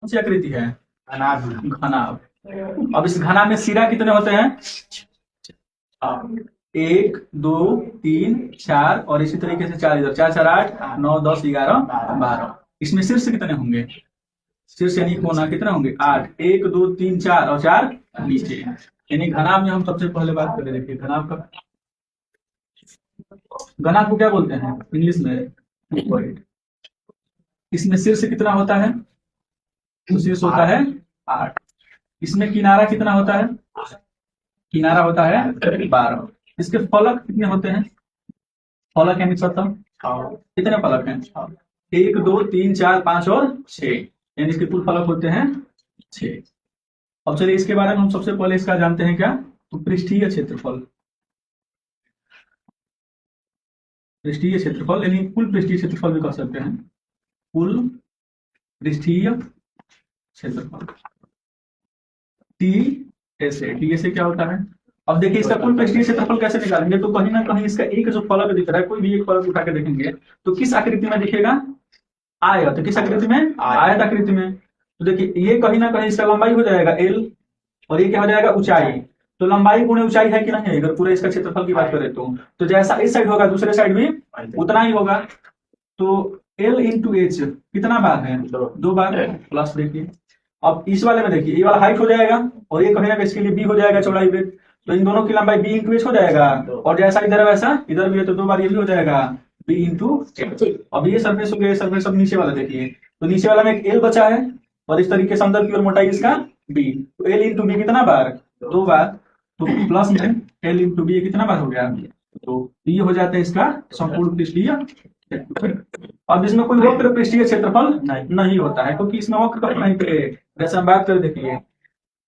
कौन सी आकृति है? अनाज। घनाभ। अब इस घनाभ में सिरा कितने होते हैं? एक, दो, तीन, चार और इसी तरीके से चार इधर, चार चार आठ, नौ, 10, 11, 12। इसमें शीर्ष कितने होंगे? शीर्ष यानी कोना कितने होंगे? 8। एक, दो, तीन, चार और चार नीचे। यानी घनाभ में हम सबसे पहले बात करें, देखिए घनाभ का, घनाभ को क्या बोलते हैं इंग्लिश में? क्यूबॉइड। इसमें शीर्ष कितना होता है? तो शीर्ष होता है 8। इसमें किनारा कितना होता है? किनारा होता है 12। इसके फलक कितने होते हैं? फलक यानी सतह, कितने फलक हैं? 1, 2, 3, 4, 5 और 6। यानी इसके कुल फलक होते हैं 6। अब चलिए इसके बारे में हम सबसे पहले इसका जानते हैं क्या? तो पृष्ठीय क्षेत्रफल। पृष्ठीय क्षेत्रफल यानी कुल पृष्ठीय क्षेत्रफल भी कह सकते हैं, कुल पृष्ठीय क्षेत्रफल। टी टीएसए क्या होता है? अब देखिए इसका कुल पृष्ठीय क्षेत्रफल कैसे निकालेंगे? तो कहीं ना कहीं इसका एक जो फलक दिख रहा है, कोई भी एक फलक उठा के देखेंगे तो किस आकृति में दिखेगा? आयत। तो किस आकृति में? आयत आकृति में। तो देखिए ये कहीं ना कहीं इसका लंबाई हो जाएगा एल, और ये क्या हो जाएगा? ऊंचाई। तो लंबाई गुणे ऊंचाई है कि नहीं है? अगर पूरे इसका क्षेत्रफल की बात करें तो जैसा इस साइड होगा दूसरे साइड भी उतना ही होगा। तो एल इंटू एच कितना बार है? 2 बार प्लस। देखिए अब इस वाले में देखिए, ये वाला हाइट हो जाएगा और ये कहीं ना इसके लिए बी हो जाएगा चौड़ाई पे। तो इन दोनों की लंबाई बी इंटू एच हो जाएगा, और जैसा इधर है वैसा इधर भी है, तो 2 बार ये भी हो जाएगा बी इंटू एच। अब ये सरफेस हो गया, सरफेस अब नीचे वाला देखिए, तो नीचे वाला में एक एल बचा है और इस तरीके से अंदर की ओर मोटाई इसका बी। तो एल इंटू बी कितना बार? 2 बार। तो प्लस में एल इंटू बी कितना बार हो गया? तो ये हो जाता है इसका संपूर्ण पृष्ठीय क्षेत्रफल। अब इसमें कोई वक्र पृष्ठीय क्षेत्रफल नहीं होता है, क्योंकि इसमें वक्र कहीं नहीं पे। जैसे हम बात करें, देखिए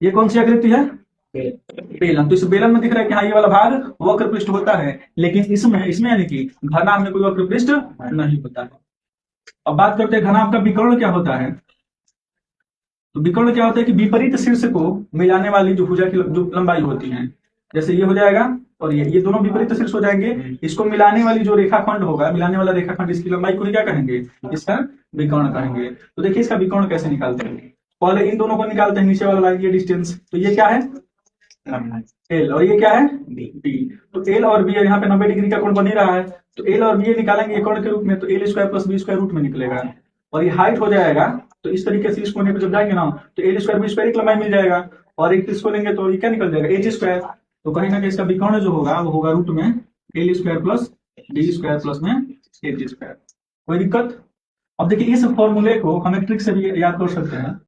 ये कौन सी आकृति है? बेलन। तो इस बेलन में दिख रहा है कि हाँ ये वाला भाग वक्र पृष्ठ होता है, लेकिन इसमें इसमें यानी कि घनाभ में कोई वक्र पृष्ठ नहीं होता है। अब बात करते हैं घनाभ का विकर्ण क्या होता है। तो विकर्ण क्या होता है कि विपरीत शीर्ष को मिलाने वाली जो भुजा की जो लंबाई होती है, जैसे ये हो जाएगा और ये दोनों विपरीत शीर्ष हो जाएंगे। इसको मिलाने वाली जो रेखाखंड होगा, मिलाने वाला रेखाखंड, इसकी लंबाई को क्या कहेंगे? इसका विकर्ण कहेंगे। तो देखिए इसका विकर्ण कैसे निकालते हैं। पहले इन दोनों को निकालते हैं, नीचे वाला लाइन ये डिस्टेंस, तो ये क्या है? एल, और ये क्या है? बी। तो एल और बी, यहाँ पे 90 डिग्री का कोण बन ही रहा है, तो एल और बी निकालेंगे कोण के रूप में, तो L square plus B square root में निकलेगा, और ये हाइट हो जाएगा। तो इस तरीके से इस कोने पे जब जाएंगे ना, तो एल स्क्वायर बी स्क्वायर की लंबाई मिल जाएगा, और एक इसको लेंगे तो ये क्या निकल जाएगा? H square. तो कहीं ना कहीं इसका विकर्ण जो होगा वो होगा रूट में L square plus D square plus में एच स्क्वायर। कोई दिक्कत? अब देखिए इस फॉर्मूले को हम एक ट्रिक से भी याद कर सकते हैं।